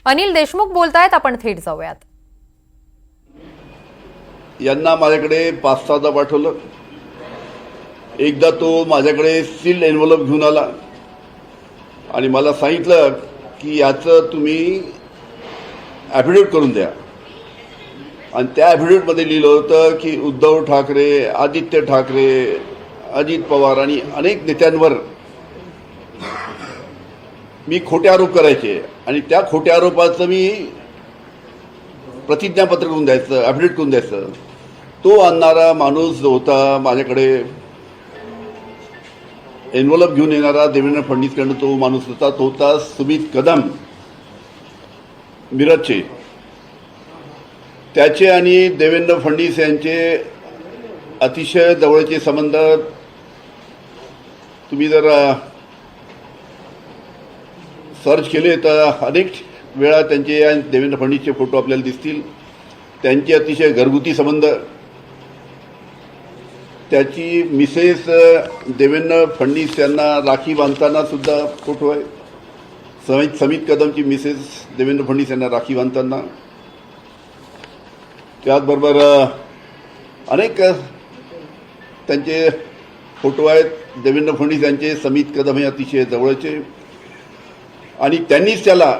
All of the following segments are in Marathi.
अनिल देशमुख बोलतायत, आपण थेट जाऊयात. यांना माझ्याकडे 5-6दा पाठवलं. एकदा तो माझ्याकडे सील्ड एन्व्हलप घेऊन आला आणि मला सांगितलं की याचं तुम्ही ॲफिडेविट करून द्या. आणि त्या ॲफिडेविटमध्ये लिहिलं होतं की उद्धव ठाकरे, आदित्य ठाकरे, अजित पवार आणि अनेक नेत्यांवर मी खोटे आरोप करायचे आणि त्या खोट्या आरोपाचं मी प्रतिज्ञापत्र करून द्यायचं, ॲफिडेविट करून द्यायचं. तो आणणारा माणूस जो होता माझ्याकडे एन्व्हलप घेऊन येणारा देवेंद्र फडणवीसकडनं, तो माणूस होता, तो होता सुमित कदम, मिरजचे. त्याचे आणि देवेंद्र फडणवीस यांचे अतिशय जवळचे संबंध तुम्ही जर सर्च केले तर अनेक वेळा त्यांचे आणि देवेंद्र फडणवीसचे फोटो आपल्याला दिसतील. त्यांचे अतिशय घरगुती संबंध. त्याची मिसेस देवेंद्र फडणवीस यांना राखी बांधताना सुद्धा फोटो आहे. समित कदमची मिसेस देवेंद्र फडणवीस यांना राखी बांधताना. त्याचबरोबर अनेक त्यांचे फोटो आहेत. देवेंद्र फडणवीस यांचे समित कदम हे अतिशय जवळचे. आणि त्यांनीच त्याला,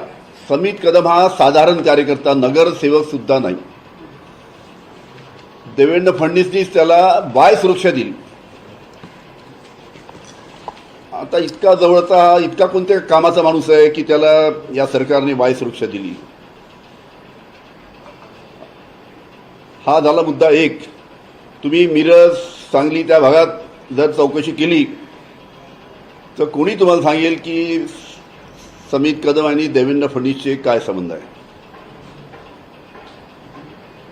समित कदम हा साधारण कार्यकर्ता, नगरसेवक सुद्धा नाही, देवेंद्र फडणवीसनीच त्याला वाय सुरक्षा दिली. आता इतका जवळचा, इतका कोणत्या कामाचा माणूस आहे की त्याला या सरकारने वाय सुरक्षा दिली? हा झाला मुद्दा एक. तुम्ही मिरज, सांगली त्या भागात जर चौकशी केली तर कोणी तुम्हाला सांगेल की समित कदम आणि देवेंद्र फडणवीसचे काय संबंध आहे.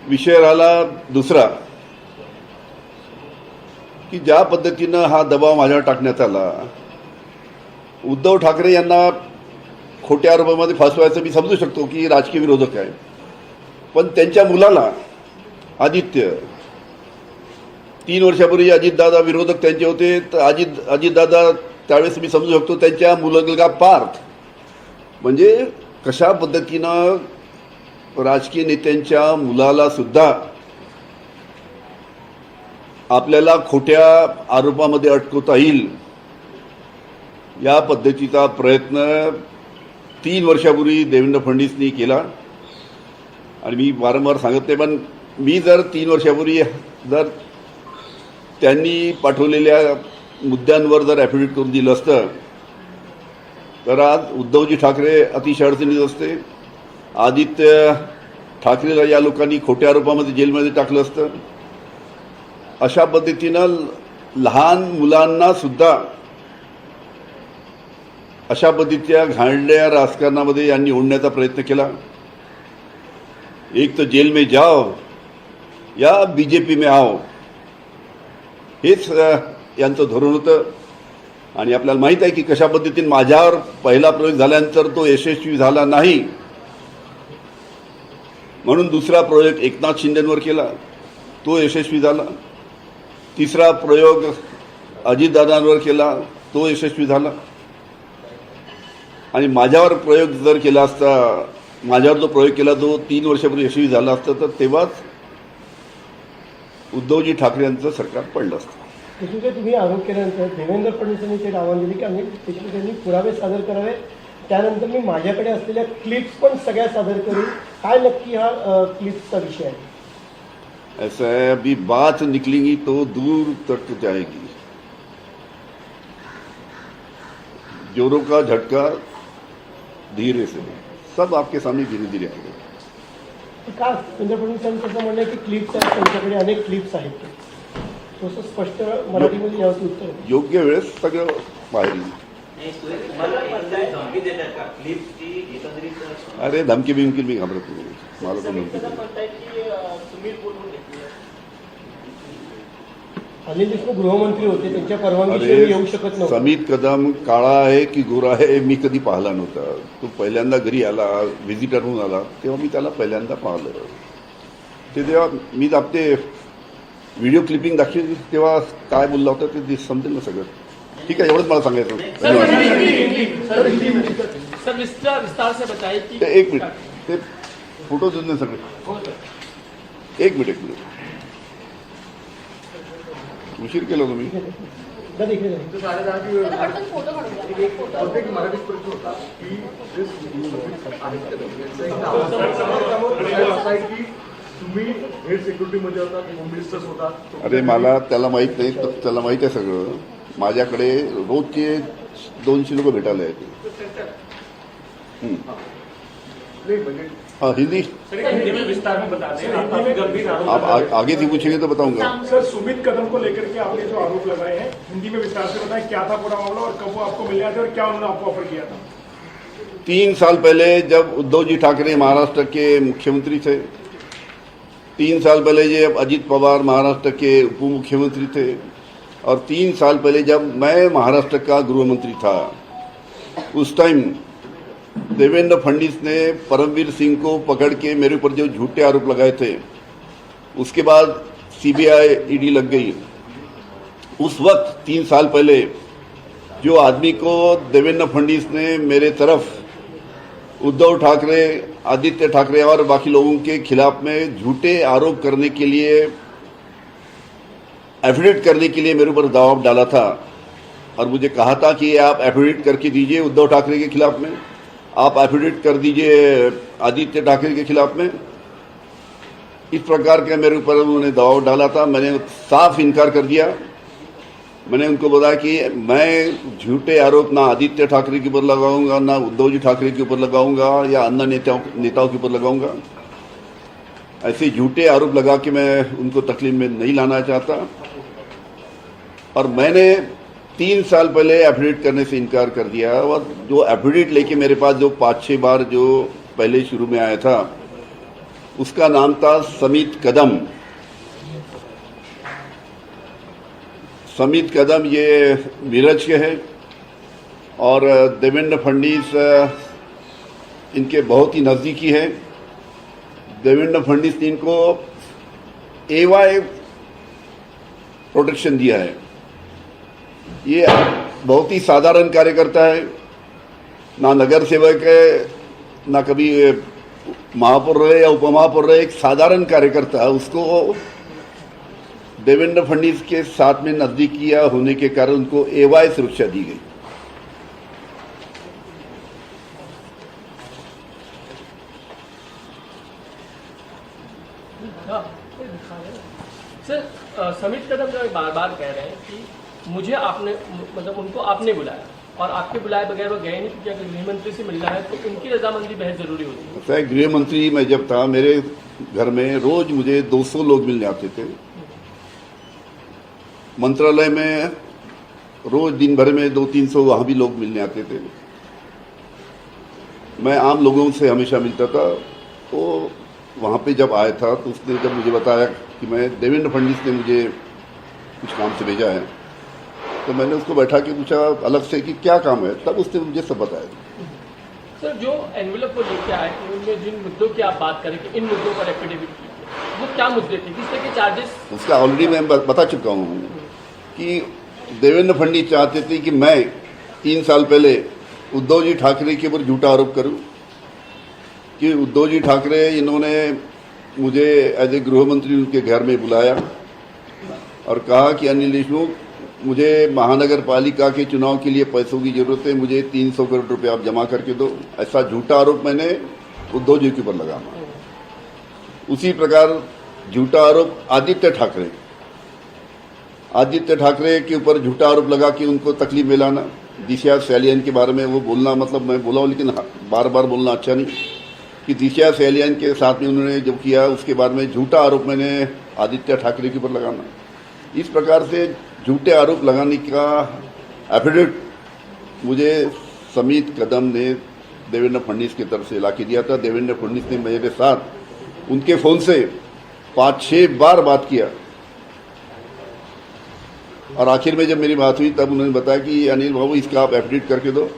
विषय राहिला दुसरा की ज्या पद्धतीनं हा दबाव माझ्यावर टाकण्यात आला, उद्धव ठाकरे यांना खोट्या आरोपामध्ये फसवायचं मी समजू शकतो की राजकीय विरोधक आहे. पण त्यांच्या मुलाला आदित्य, 3 वर्षापूर्वी अजितदादा विरोधक त्यांचे होते, तर अजितदादा त्यावेळेस मी समजू शकतो त्यांच्या मुलगा पार्थ. म्हणजे कशा पद्धतीनं राजकीय नेत्यांच्या मुलाला सुद्धा आपल्याला खोट्या आरोपामध्ये अटकवता येईल, या पद्धतीचा प्रयत्न 3 वर्षापूर्वी देवेंद्र फडणवीसनी केला. आणि मी वारंवार सांगत नाही, पण मी जर 3 वर्षापूर्वी जर त्यांनी पाठवलेल्या मुद्द्यांवर जर ॲफिडेविट करून दिलं असतं तर आज उद्धवजी ठाकरे अतिशय अडचणीत असते. आदित्य ठाकरेला या लोकांनी खोट्या आरोपामध्ये जेलमध्ये टाकलं असतं. अशा पद्धतीनं लहान मुलांना सुद्धा अशा पद्धतीच्या घाणेरड्या राजकारणामध्ये यांनी ओढण्याचा प्रयत्न केला. एक तर जेल में जाओ या बीजेपी में आओ, हेच यांचं धोरण होतं. आणि आपल्याला माहीत आहे की कशा पद्धतीने माझ्यावर पहिला प्रयोग झाल्यानंतर तो यशस्वी झाला नाही, म्हणून दुसरा प्रयोग एकनाथ शिंदेंवर केला, तो यशस्वी झाला. तिसरा प्रयोग अजितदादांवर केला, तो यशस्वी झाला. आणि माझ्यावर प्रयोग जर केला असता, माझ्यावर जो प्रयोग केला तो 3 वर्षापूर्वी यशस्वी झाला असता, तर तेव्हाच उद्धवजी ठाकरे यांचं सरकार पडलं असतं. तुम्ही आरोप केल्यानंतर देवेंद्र फडणवीसांनी ते आव्हान दिले की आम्ही त्यांनी पुरावे सादर करावे, त्यानंतर मी माझ्याकडे असलेल्या क्लिप्स पण सगळ्या सादर करू. काय नक्की हा क्लिप्सचा विषय आहे? ऐसा है, अभी बात निकलेगी तो दूर तक जाएगी. जोरों का झटका धीरे से, सब आपके सामने धीरे धीरे आएगा. का देवेंद्र फडणवीसांचं असं म्हणणं आहे की क्लिप्स आहेत, त्यांच्याकडे अनेक क्लिप्स आहेत, तसं स्पष्ट मराठीमध्ये यावं उत्तर योग्य वेळेस सगळं बाहेर येईल. अरे धमकी बिमकी मी घाबरत नाही, मला पण अनिल देशमुख गृहमंत्री होते, त्यांच्या परवानगीशिवाय येऊ शकत नव्हते. समित कदम काळा आहे की गोरा आहे मी कधी पाहिला नव्हता. तो पहिल्यांदा घरी आला, व्हिजिटर म्हणून आला, तेव्हा मी त्याला पहिल्यांदा पाहिलं. ते तेव्हा मी आपले व्हिडिओ क्लिपिंग दाखवली तेव्हा काय बोलला होता ते समजेल ना सगळं. ठीक आहे, एवढंच मला सांगायचं. धन्यवाद. सर विस्तार से बताइए कि एक मिनिट ते फोटो देऊन दे सगळे. हो सर. एक मिनिट उशीर केला तुम्ही. दादा इकडे जा. तुम्ही हेड सिक्युरिटीमध्ये होता, होम मिनिस्टर्स होता. अरे मला त्याला माहित नाही, त्याला माहित आहे सगळं. माझ्याकडे रोजचे 200 लोक भेटायला येते. नाही म्हणजे हाँ हिंदी सर हिंदी में विस्तार में बता दें. आप काफी गंभीर आरोप आप आगे से पूछेंगे तो बताऊंगा. सर सुमित कदम को लेकर के आपने जो आरोप लगाए हैं हिंदी में विस्तार से बताएं क्या था पूरा मामला और कब वो आपको मिल गया था और क्या उन्होंने आपको ऑफर किया था. 3 साल पहले जब उद्धव जी ठाकरे महाराष्ट्र के मुख्यमंत्री थे, 3 साल पहले जब अजित पवार महाराष्ट्र के उप मुख्यमंत्री थे, और 3 साल पहले जब मैं महाराष्ट्र का गृह मंत्री था, उस टाइम देवेंद्र फडणवीस ने परमवीर सिंह को पकड़ के मेरे ऊपर जो झूठे आरोप लगाए थे, उसके बाद सीबीआई ईडी लग गई. उस वक्त 3 साल पहले जो आदमी को देवेंद्र फडणवीस ने मेरे तरफ उद्धव ठाकरे, आदित्य ठाकरे और बाकी लोगों के खिलाफ में झूठे आरोप करने के लिए, एफिडेविट करने के लिए मेरे ऊपर दबाव डाला था, और मुझे कहा था कि आप एफिडेविट करके दीजिए उद्धव ठाकरे के खिलाफ में, आप एफिडेविट कर दीजिए आदित्य ठाकरे के खिलाफ में. इस प्रकार का मेरे ऊपर उन्होंने दबाव डाला था. मैंने साफ इनकार कर दिया. मैंने उनको बताया कि मैं झूठे आरोप ना आदित्य ठाकरे के ऊपर लगाऊंगा, ना उद्धव जी ठाकरे के ऊपर लगाऊंगा, या अन्य नेताओं के ऊपर लगाऊंगा. ऐसे झूठे आरोप लगा के मैं उनको तकलीफ में नहीं लाना चाहता. और मैंने 3 साल पहले एफिडेविट करने से इनकार कर दिया. और जो एफिडेविट लेके मेरे पास जो 5-6 बार जो पहले शुरू में आया था, उसका नाम था समित कदम. समित कदम ये मीरज के हैं, और देवेंद्र फडणवीस इनके बहुत ही नज़दीकी है. देवेंद्र फडणवीस ने इनको एवाय प्रोटेक्शन दिया है. ये बहुत ही साधारण कार्यकर्ता है, ना नगर सेवक है, ना कभी महापौर रहे या उपमहापौर रहे. एक साधारण कार्यकर्ता है, उसको देवेंद्र फडणवीस के साथ में नजदीकिया होने के कारण उनको एवाय सुरक्षा दी गई. सर समित कदम जो बार बार कह रहे हैं कि मुझे आपने मतलब उनको आपने बुलाया और आपके बुलाए बगैर वो गए नहीं, क्योंकि अगर गृह मंत्री से मिलना है तो उनकी रजामंदी बेहद जरूरी होती है. गृह मंत्री मैं जब था, मेरे घर में रोज मुझे 200 लोग मिलने आते थे. मंत्रालय में रोज दिन भर में 200-300 वहां भी लोग मिलने आते थे. मैं आम लोगों से हमेशा मिलता था. तो वहां पे जब आया था तो उसने जब मुझे बताया कि मैं देवेंद्र फडणवीस ने मुझे कुछ काम से भेजा है, तो मैंने उसको बैठा के पूछा अलग से कि क्या काम है, तब उसने मुझे सब बताया. सर जो एनवेलप को लेकर आए थे उनमें जिन मुद्दों की आप बात करें कि इन मुद्दों पर एफिडेविट की, वो क्या मुद्दे थे, किस तरह के चार्जेस? उसका ऑलरेडी मैं बता चुका हूँ कि देवेंद्र फडणवीस चाहते थे कि मैं 3 साल पहले उद्धव जी ठाकरे के ऊपर झूठा आरोप करूं कि उद्धव जी ठाकरे इन्होंने मुझे एज ए गृह मंत्री उनके घर में बुलाया और कहा कि अनिल देशमुख, मुझे महानगर पालिका के चुनाव के लिए पैसों की जरूरत है, मुझे 300 करोड़ रुपए आप जमा करके दो. ऐसा झूठा आरोप मैंने उद्धव जी के ऊपर लगाया. उसी प्रकार झूठा आरोप आदित्य ठाकरे के ऊपर झूठा आरोप लगा के उनको तकलीफ में लाना. दिशा सैलियन के बारे में वो बोलना, मतलब मैं बोला हूँ लेकिन बार बार बोलना अच्छा नहीं, कि दिशा सैलियन के साथ में उन्होंने जो किया उसके बारे में झूठा आरोप मैंने आदित्य ठाकरे के ऊपर लगाना. इस प्रकार से झूठे आरोप लगाने का एफिडेविट मुझे समित कदम ने देवेंद्र फडणवीस की तरफ से ला के दिया था. देवेंद्र फडणवीस ने मेरे साथ उनके फ़ोन से 5-6 बार बात किया, और आखिर में जब मेरी बात हुई तब उन्होंने बताया कि अनिल बाबू इसका आप एफिडेविट करके दो.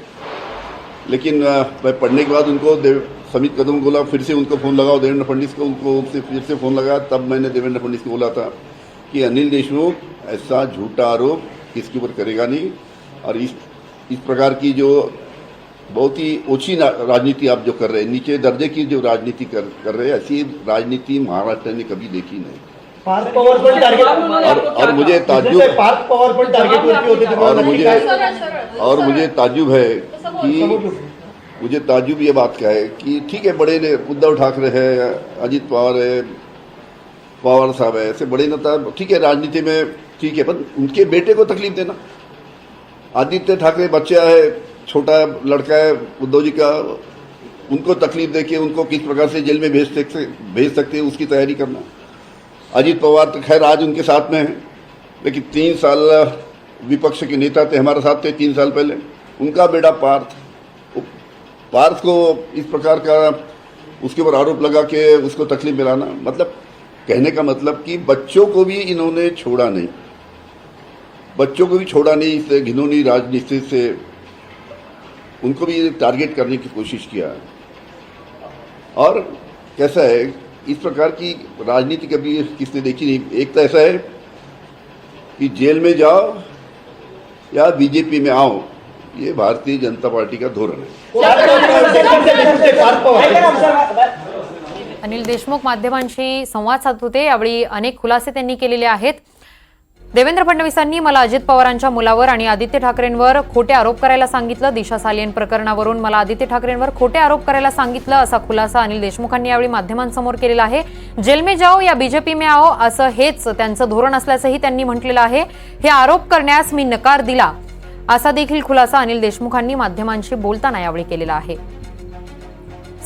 लेकिन मैं पढ़ने के बाद उनको समित कदम को बोला फिर से उनको फ़ोन लगाओ देवेंद्र फडणवीस को, उनको फिर से फ़ोन लगाया. तब मैंने देवेंद्र फडणवीस को बोला था कि अनिल देशमुख ऐसा झूठा आरोप इसके ऊपर करेगा नहीं, और इस प्रकार की जो बहुत ही ओछी राजनीति आप जो कर रहे हैं, नीचे दर्जे की जो राजनीति कर रहे हैं, ऐसी राजनीति महाराष्ट्र ने कभी देखी नहीं। पार्थ पवार पण टार्गेट और मुझे ताज्जुब पार्थ पवार पण टार्गेटवरती होते तुम्हाला नक्की काय और मुझे ताज्जुब है कि मुझे ताज्जुब ये बात का है कि ठीक है, बड़े ने उद्धव ठाकरे है, अजित पवार है, पवार साहब है, ऐसे बड़े नेता ठीक है राजनीति में ठीक है, पर उनके बेटे को तकलीफ देना। आदित्य ठाकरे बच्चा है, छोटा लड़का है उद्धव जी का, उनको तकलीफ देके उनको किस प्रकार से जेल में भेज सकते हैं उसकी तैयारी करना। अजित पवार तो खैर आज उनके साथ में है, लेकिन 3 साल विपक्ष के नेता थे, हमारे साथ थे 3 साल पहले। उनका बेटा पार्थ को इस प्रकार का उसके ऊपर आरोप लगा के उसको तकलीफ दिलाना, मतलब कहने का मतलब कि बच्चों को भी इन्होंने छोड़ा नहीं, बच्चों को भी छोड़ा नहीं। इस घिनौनी राजनीति से उनको भी टारगेट करने की कोशिश किया। और कैसा है, इस प्रकार की राजनीति कभी किसने देखी नहीं। एक तो ऐसा है कि जेल में जाओ या बीजेपी में आओ, ये भारतीय जनता पार्टी का धोरण है। पार्थ पवार अनिल देशमुख माध्यमांशी संवाद साधत होते। यावेळी अनेक खुलासे त्यांनी केलेले आहेत। देवेंद्र फडणवीसांनी मला अजित पवारांच्या मुलावर आणि आदित्य ठाकरेंवर खोटे आरोप करायला सांगितलं, दिशा सालियन प्रकरणावरून मला आदित्य ठाकरेंवर खोटे आरोप करायला सांगितलं, असा खुलासा अनिल देशमुखांनी यावेळी माध्यमांसमोर केलेला आहे। जेल में जाओ या बीजेपी में आओ असं हेच त्यांचं धोरण असल्याचंही त्यांनी म्हटलेलं आहे। हे आरोप करण्यास मी नकार दिला, असा देखील खुलासा अनिल देशमुखांनी माध्यमांशी बोलताना यावेळी केलेला आहे।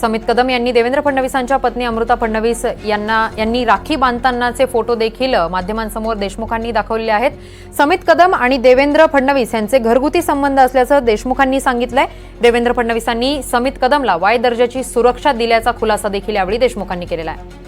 समित कदम यांनी देवेंद्र फडणवीसांच्या पत्नी अमृता फडणवीस यांनी राखी बांधतानाचे फोटो देखील माध्यमांसमोर देशमुखांनी दाखवलेले आहेत। समित कदम आणि देवेंद्र फडणवीस यांचे घरगुती संबंध असल्याचं देशमुखांनी सांगितलंय। देवेंद्र फडणवीसांनी समित कदमला वाय दर्जाची सुरक्षा दिल्याचा खुलासा देखील यावेळी देशमुखांनी केलेला आहे।